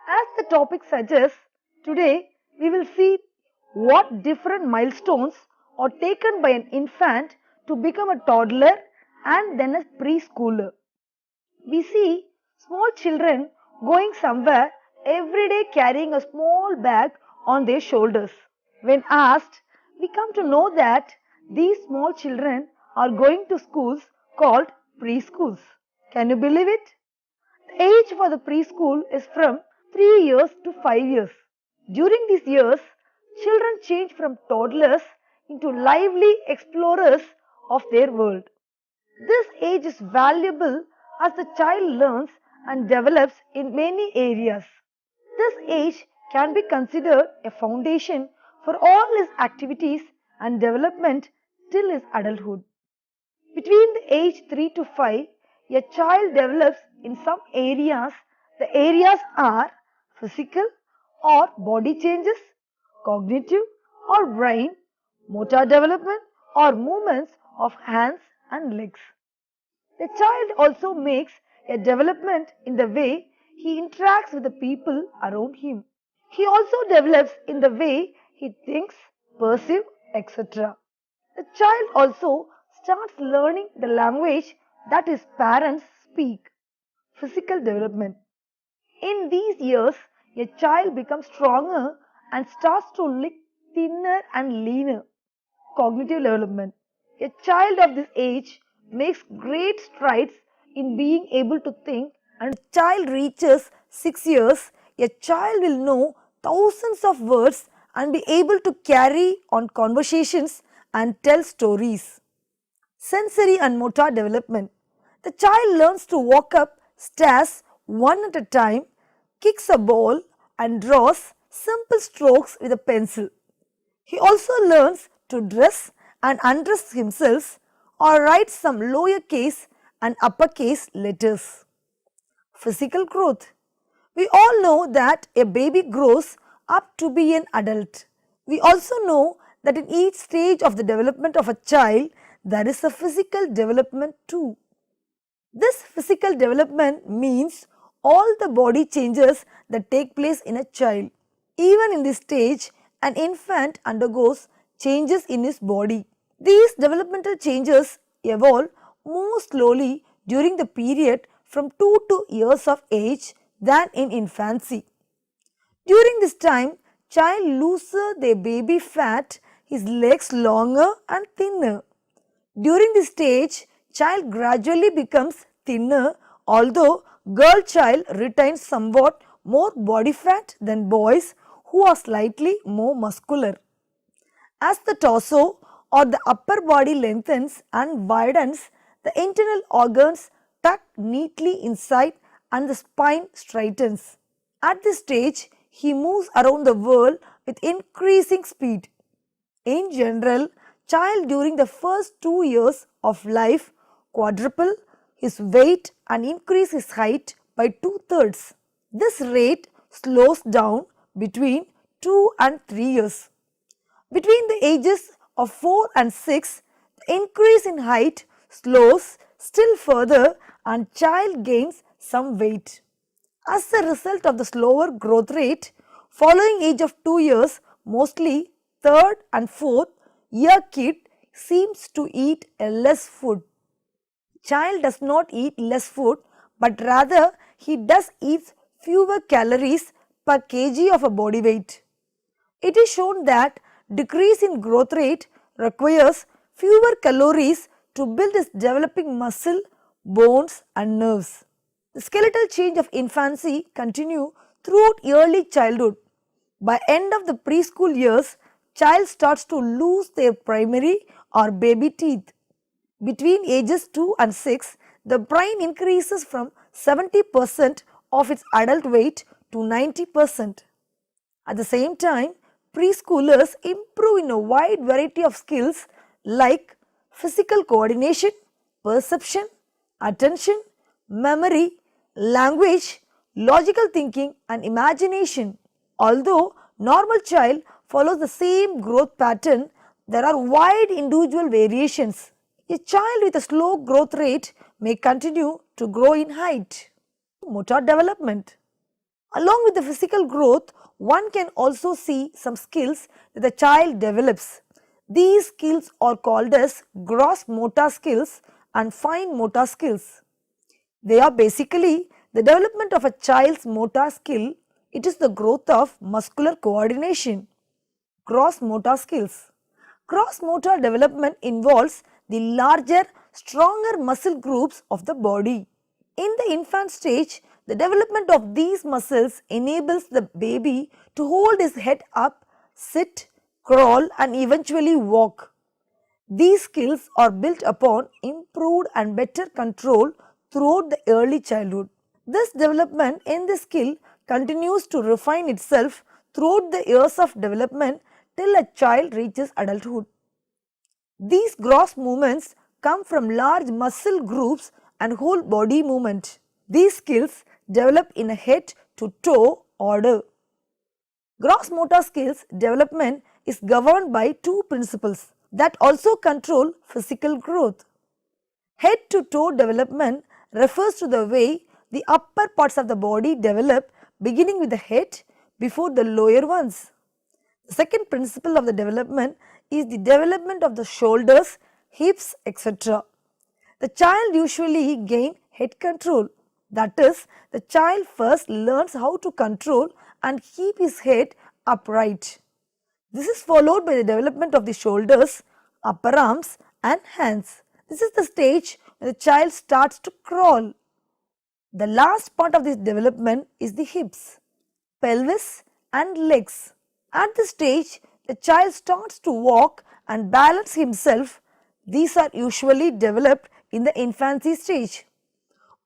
As the topic suggests, today we will see what different milestones are taken by an infant to become a toddler and then a preschooler. We see small children going somewhere every day carrying a small bag on their shoulders. When asked, we come to know that these small children are going to schools called preschools. Can you believe it? The age for the preschool is from 3 years to 5 years. During these years, children change from toddlers into lively explorers of their world. This age is valuable as the child learns and develops in many areas. This age can be considered a foundation for all his activities and development till his adulthood. Between the age 3 to 5, a child develops in some areas. The areas are physical or body changes, cognitive or brain, motor development or movements of hands and legs. The child also makes a development in the way he interacts with the people around him. He also develops in the way he thinks, perceives, etc. The child also starts learning the language that his parents speak. Physical development. In these years, a child becomes stronger and starts to look thinner and leaner. Cognitive development. A child of this age makes great strides in being able to think, and when a child reaches 6 years, a child will know thousands of words and be able to carry on conversations and tell stories. Sensory and motor development. The child learns to walk up stairs one at a time, kicks a ball and draws simple strokes with a pencil. He also learns to dress and undress himself or write some lowercase and uppercase letters. Physical growth. We all know that a baby grows up to be an adult. We also know that in each stage of the development of a child, there is a physical development too. This physical development means all the body changes that take place in a child. Even in this stage, an infant undergoes changes in his body. These developmental changes evolve more slowly during the period from 2 to years of age than in infancy. During this time, child loses their baby fat, his legs longer and thinner. During this stage, child gradually becomes thinner, although girl child retains somewhat more body fat than boys who are slightly more muscular. As the torso or the upper body lengthens and widens, the internal organs tuck neatly inside and the spine straightens. At this stage, he moves around the world with increasing speed. In general, child during the first 2 years of life quadruple his weight and increase his height by 2/3. This rate slows down between 2 and 3 years. Between the ages of 4 and 6, the increase in height slows still further and child gains some weight. As a result of the slower growth rate, following age of 2 years, mostly 3rd and 4th year kid seems to eat less food. Child does not eat less food, but rather he does eat fewer calories per kg of a body weight. It is shown that decrease in growth rate requires fewer calories to build its developing muscle, bones and nerves. The skeletal change of infancy continue throughout early childhood. By end of the preschool years, child starts to lose their primary or baby teeth. Between ages 2 and 6, the brain increases from 70% of its adult weight to 90%. At the same time, preschoolers improve in a wide variety of skills like physical coordination, perception, attention, memory, language, logical thinking and imagination. Although normal child follows the same growth pattern, there are wide individual variations. A child with a slow growth rate may continue to grow in height. Motor development. Along with the physical growth, one can also see some skills that the child develops. These skills are called as gross motor skills and fine motor skills. They are basically the development of a child's motor skill. It is the growth of muscular coordination. Gross motor skills. Gross motor development involves the larger, stronger muscle groups of the body. In the infant stage, the development of these muscles enables the baby to hold his head up, sit, crawl and eventually walk. These skills are built upon improved and better control throughout the early childhood. This development in the skill continues to refine itself throughout the years of development till a child reaches adulthood. These gross movements come from large muscle groups and whole body movement. These skills develop in a head to toe order. Gross motor skills development is governed by two principles that also control physical growth. Head to toe development refers to the way the upper parts of the body develop, beginning with the head before the lower ones. The second principle of the development is the development of the shoulders, hips, etc. The child usually gains head control. That is, the child first learns how to control and keep his head upright. This is followed by the development of the shoulders, upper arms and hands. This is the stage when the child starts to crawl. The last part of this development is the hips, pelvis and legs. At this stage, the child starts to walk and balance himself. These are usually developed in the infancy stage.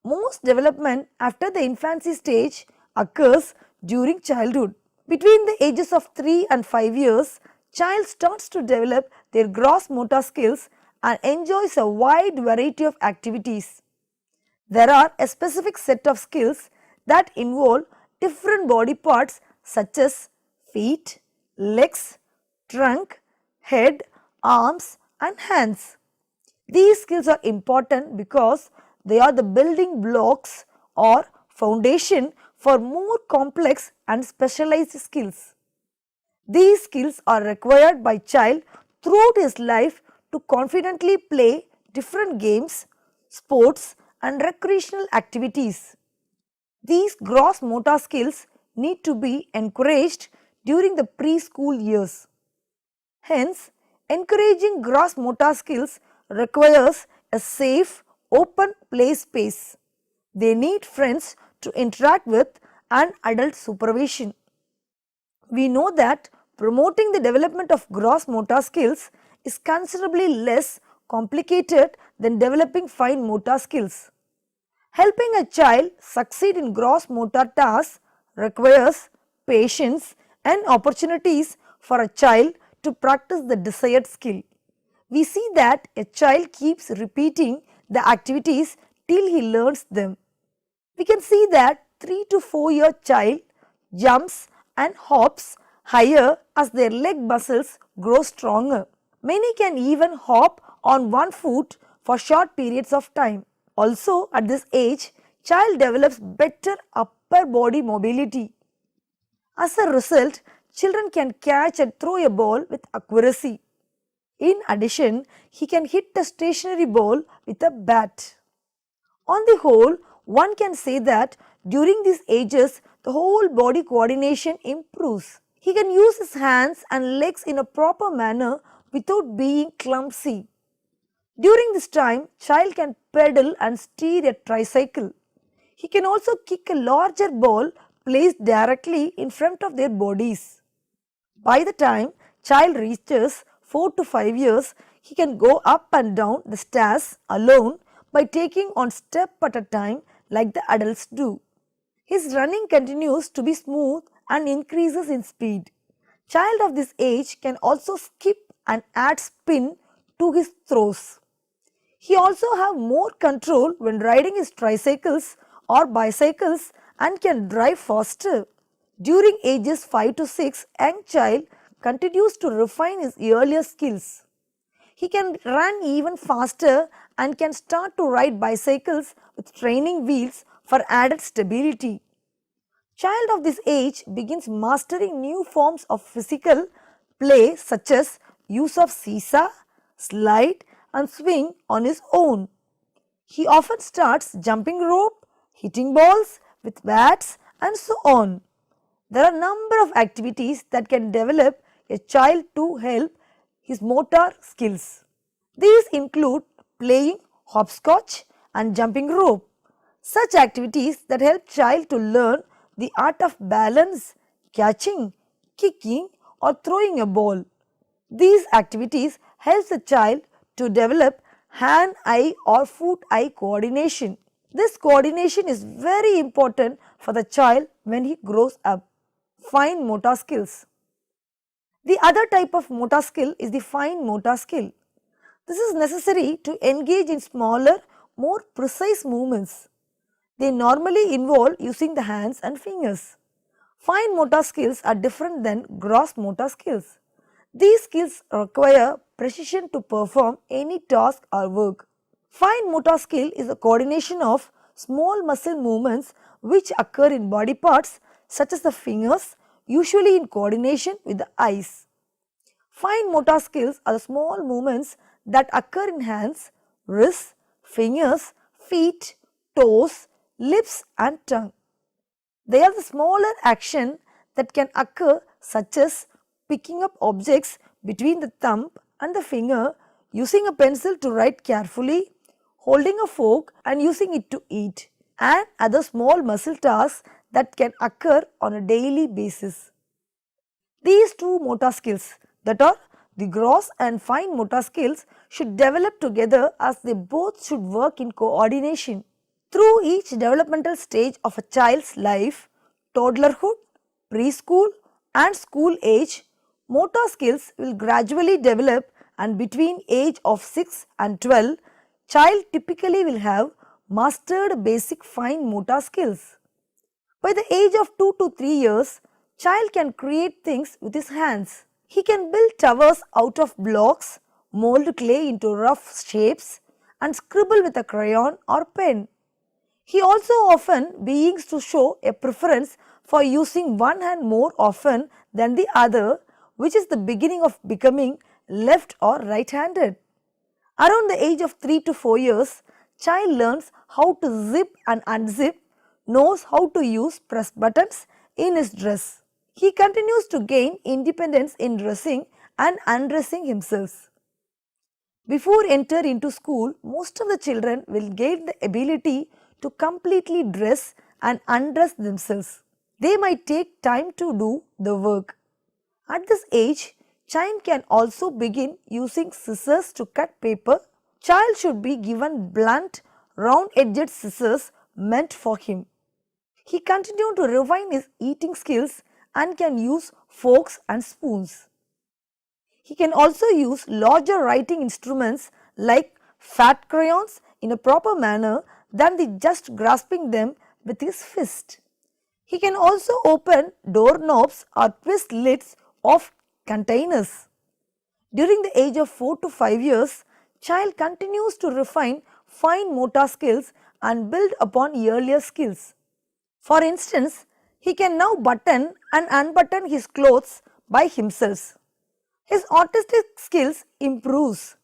Most development after the infancy stage occurs during childhood. Between the ages of 3 and 5 years, child starts to develop their gross motor skills and enjoys a wide variety of activities. There are a specific set of skills that involve different body parts such as feet, legs, trunk, head, arms and hands. These skills are important because they are the building blocks or foundation for more complex and specialized skills. These skills are required by child throughout his life to confidently play different games, sports and recreational activities. These gross motor skills need to be encouraged during the preschool years. Hence, encouraging gross motor skills requires a safe, open play space. They need friends to interact with and adult supervision. We know that promoting the development of gross motor skills is considerably less complicated than developing fine motor skills. Helping a child succeed in gross motor tasks requires patience and opportunities for a child to practice the desired skill. We see that a child keeps repeating the activities till he learns them. We can see that 3 to 4 year child jumps and hops higher as their leg muscles grow stronger. Many can even hop on one foot for short periods of time. Also, at this age, child develops better upper body mobility. As a result, children can catch and throw a ball with accuracy. In addition, he can hit a stationary ball with a bat. On the whole, one can say that during these ages, the whole body coordination improves. He can use his hands and legs in a proper manner without being clumsy. During this time, child can pedal and steer a tricycle. He can also kick a larger ball placed directly in front of their bodies. By the time child reaches 4 to 5 years, he can go up and down the stairs alone by taking one step at a time like the adults do. His running continues to be smooth and increases in speed. Child of this age can also skip and add spin to his throws. He also have more control when riding his tricycles or bicycles and can drive faster. During ages 5 to 6, young child continues to refine his earlier skills. He can run even faster and can start to ride bicycles with training wheels for added stability. Child of this age begins mastering new forms of physical play such as use of seesaw, slide and swing on his own. He often starts jumping rope, hitting balls with bats and so on. There are a number of activities that can develop a child to help his motor skills. These include playing hopscotch and jumping rope. Such activities that help child to learn the art of balance, catching, kicking or throwing a ball. These activities help the child to develop hand-eye or foot-eye coordination. This coordination is very important for the child when he grows up. Fine motor skills. The other type of motor skill is the fine motor skill. This is necessary to engage in smaller, more precise movements. They normally involve using the hands and fingers. Fine motor skills are different than gross motor skills. These skills require precision to perform any task or work. Fine motor skill is a coordination of small muscle movements which occur in body parts such as the fingers, usually in coordination with the eyes. Fine motor skills are the small movements that occur in hands, wrists, fingers, feet, toes, lips and tongue. They are the smaller action that can occur such as picking up objects between the thumb and the finger, using a pencil to write carefully, holding a fork and using it to eat, and other small muscle tasks that can occur on a daily basis. These two motor skills, that are the gross and fine motor skills, should develop together as they both should work in coordination. Through each developmental stage of a child's life, toddlerhood, preschool and school age, motor skills will gradually develop, and between age of 6 and 12, child typically will have mastered basic fine motor skills. By the age of 2 to 3 years, child can create things with his hands. He can build towers out of blocks, mold clay into rough shapes and scribble with a crayon or pen. He also often begins to show a preference for using one hand more often than the other, which is the beginning of becoming left or right-handed. Around the age of 3 to 4 years, child learns how to zip and unzip, knows how to use press buttons in his dress. He continues to gain independence in dressing and undressing himself. Before enter into school, most of the children will gain the ability to completely dress and undress themselves. They might take time to do the work. At this age, child can also begin using scissors to cut paper. Child should be given blunt, round-edged scissors meant for him. He continues to refine his eating skills and can use forks and spoons. He can also use larger writing instruments like fat crayons in a proper manner than the just grasping them with his fist. He can also open doorknobs or twist lids of containers. During the age of 4 to 5 years, child continues to refine fine motor skills and build upon earlier skills. For instance, he can now button and unbutton his clothes by himself. His artistic skills improves.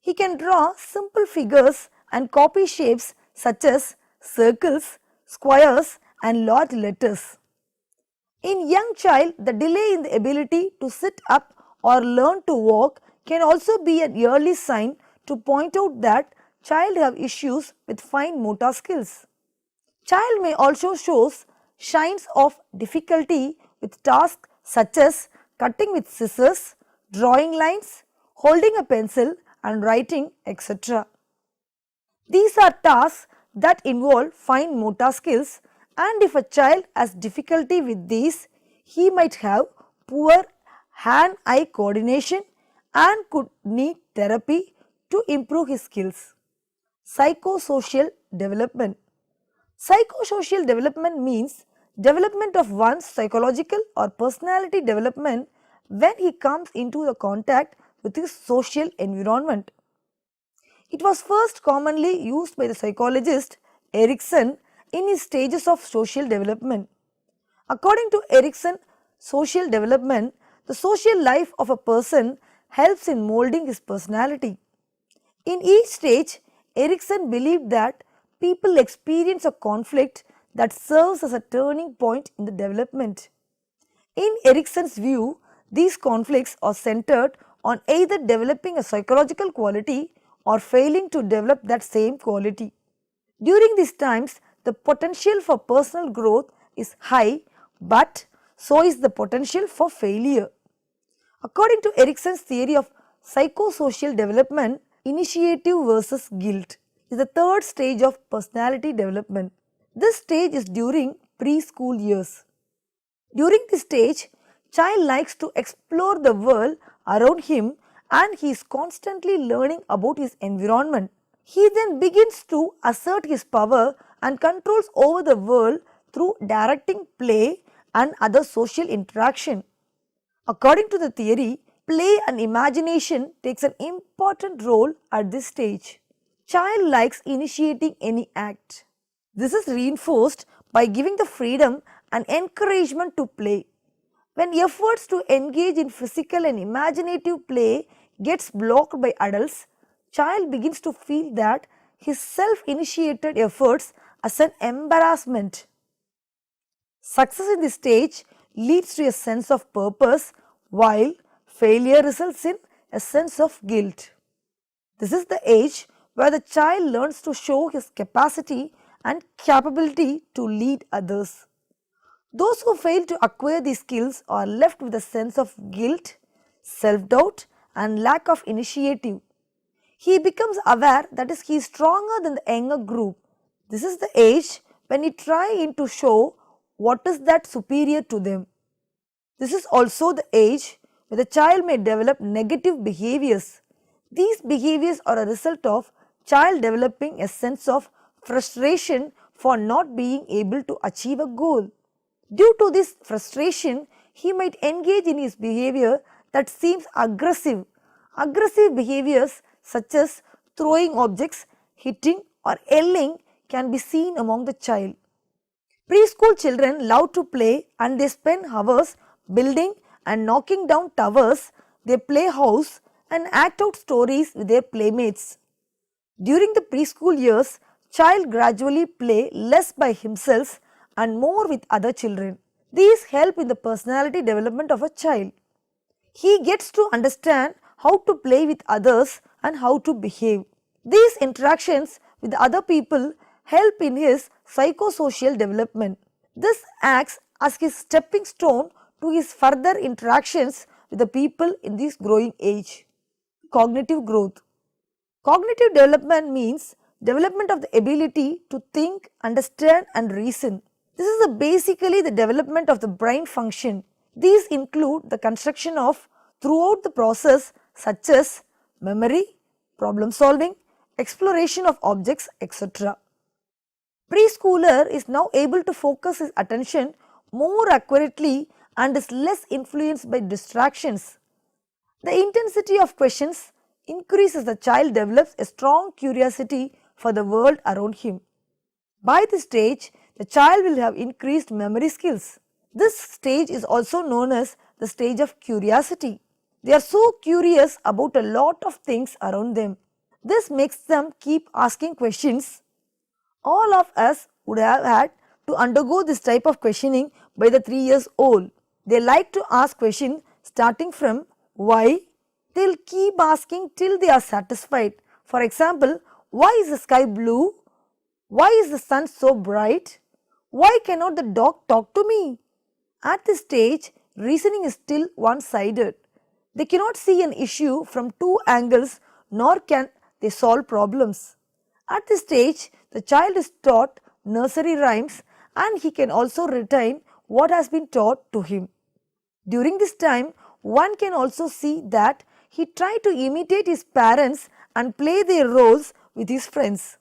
He can draw simple figures and copy shapes such as circles, squares and large letters. In young child, the delay in the ability to sit up or learn to walk can also be an early sign to point out that child have issues with fine motor skills. Child may also show signs of difficulty with tasks such as cutting with scissors, drawing lines, holding a pencil and writing, etc. These are tasks that involve fine motor skills, and if a child has difficulty with these, he might have poor hand-eye coordination and could need therapy to improve his skills. Psychosocial development. Psychosocial development means development of one's psychological or personality development when he comes into the contact with his social environment. It was first commonly used by the psychologist Erikson in his stages of social development. According to Erikson, social development, the social life of a person helps in molding his personality. In each stage, Erikson believed that people experience a conflict that serves as a turning point in the development. In Erikson's view, these conflicts are centered on either developing a psychological quality or failing to develop that same quality. During these times, the potential for personal growth is high, but so is the potential for failure. According to Erikson's theory of psychosocial development, initiative versus guilt is the third stage of personality development. This stage is during preschool years. During this stage, child likes to explore the world around him and he is constantly learning about his environment. He then begins to assert his power and controls over the world through directing play and other social interaction. According to the theory, play and imagination takes an important role at this stage. Child likes initiating any act. This is reinforced by giving the freedom and encouragement to play. When efforts to engage in physical and imaginative play gets blocked by adults, child begins to feel that his self-initiated efforts as an embarrassment. Success in this stage leads to a sense of purpose, while failure results in a sense of guilt. This is the age where the child learns to show his capacity and capability to lead others. Those who fail to acquire these skills are left with a sense of guilt, self-doubt and lack of initiative. He becomes aware that he is stronger than the younger group. This is the age when he tries to show what is that superior to them. This is also the age where the child may develop negative behaviors. These behaviors are a result of child developing a sense of frustration for not being able to achieve a goal. Due to this frustration, he might engage in his behavior that seems aggressive. Aggressive behaviors such as throwing objects, hitting or yelling can be seen among the child. Preschool children love to play and they spend hours building and knocking down towers. They play house and act out stories with their playmates. During the preschool years, child gradually play less by himself and more with other children. These help in the personality development of a child. He gets to understand how to play with others and how to behave. These interactions with other people help in his psychosocial development. This acts as his stepping stone to his further interactions with the people in this growing age. Cognitive growth. Cognitive development means development of the ability to think, understand and reason. This is basically the development of the brain function. These include the construction of throughout the process such as memory, problem solving, exploration of objects, etc. Preschooler is now able to focus his attention more accurately and is less influenced by distractions. The intensity of questions increases as the child develops a strong curiosity for the world around him. By this stage, the child will have increased memory skills. This stage is also known as the stage of curiosity. They are so curious about a lot of things around them. This makes them keep asking questions. All of us would have had to undergo this type of questioning by the 3 years old. They like to ask questions starting from why. They will keep asking till they are satisfied. For example, why is the sky blue? Why is the sun so bright? Why cannot the dog talk to me? At this stage, reasoning is still one-sided. They cannot see an issue from two angles, nor can they solve problems. At this stage, the child is taught nursery rhymes and he can also retain what has been taught to him. During this time, one can also see that he tried to imitate his parents and play their roles with his friends.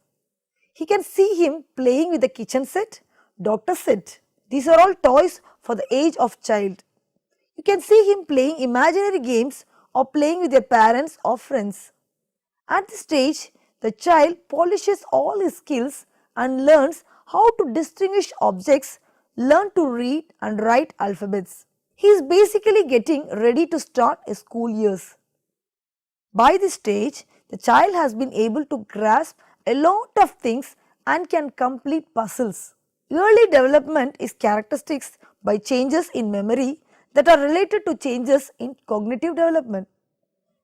He can see him playing with the kitchen set, doctor set. These are all toys for the age of child. You can see him playing imaginary games or playing with their parents or friends. At this stage, the child polishes all his skills and learns how to distinguish objects, learn to read and write alphabets. He is basically getting ready to start his school years. By this stage, the child has been able to grasp a lot of things and can complete puzzles. Early development is characterized by changes in memory that are related to changes in cognitive development.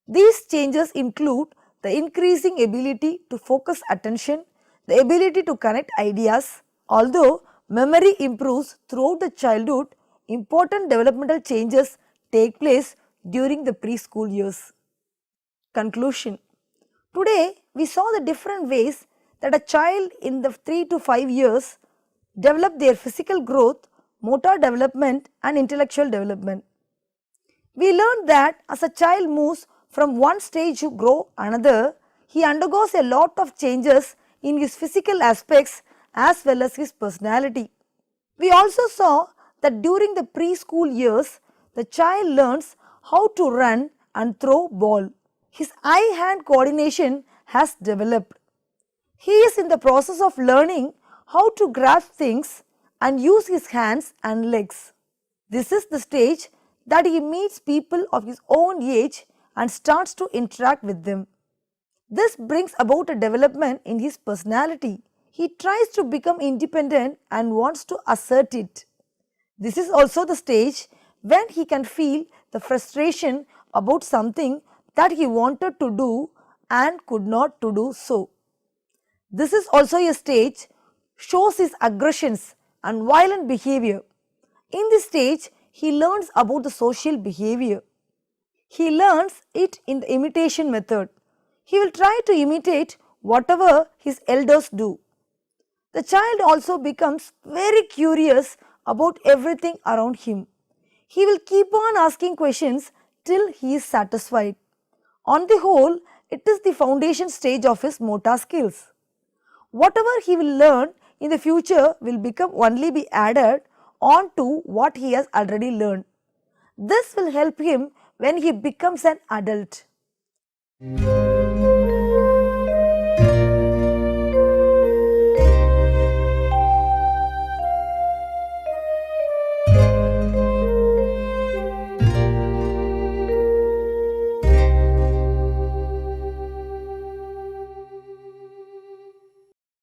These changes include the increasing ability to focus attention, the ability to connect ideas. Although memory improves throughout the childhood, important developmental changes take place during the preschool years. Conclusion. Today, we saw the different ways that a child in the 3 to 5 years develop their physical growth, motor development and intellectual development. We learned that as a child moves from one stage to grow another, he undergoes a lot of changes in his physical aspects as well as his personality. We also saw that during the preschool years, the child learns how to run and throw ball. His eye-hand coordination has developed. He is in the process of learning how to grasp things and use his hands and legs. This is the stage that he meets people of his own age and starts to interact with them. This brings about a development in his personality. He tries to become independent and wants to assert it. This is also the stage when he can feel the frustration about something that he wanted to do and could not to do so. This is also a stage shows his aggressions and violent behavior. In this stage, he learns about the social behavior. He learns it in the imitation method. He will try to imitate whatever his elders do. The child also becomes very curious about everything around him. He will keep on asking questions till he is satisfied. On the whole, it is the foundation stage of his motor skills. Whatever he will learn in the future will become only be added on to what he has already learned. This will help him when he becomes an adult.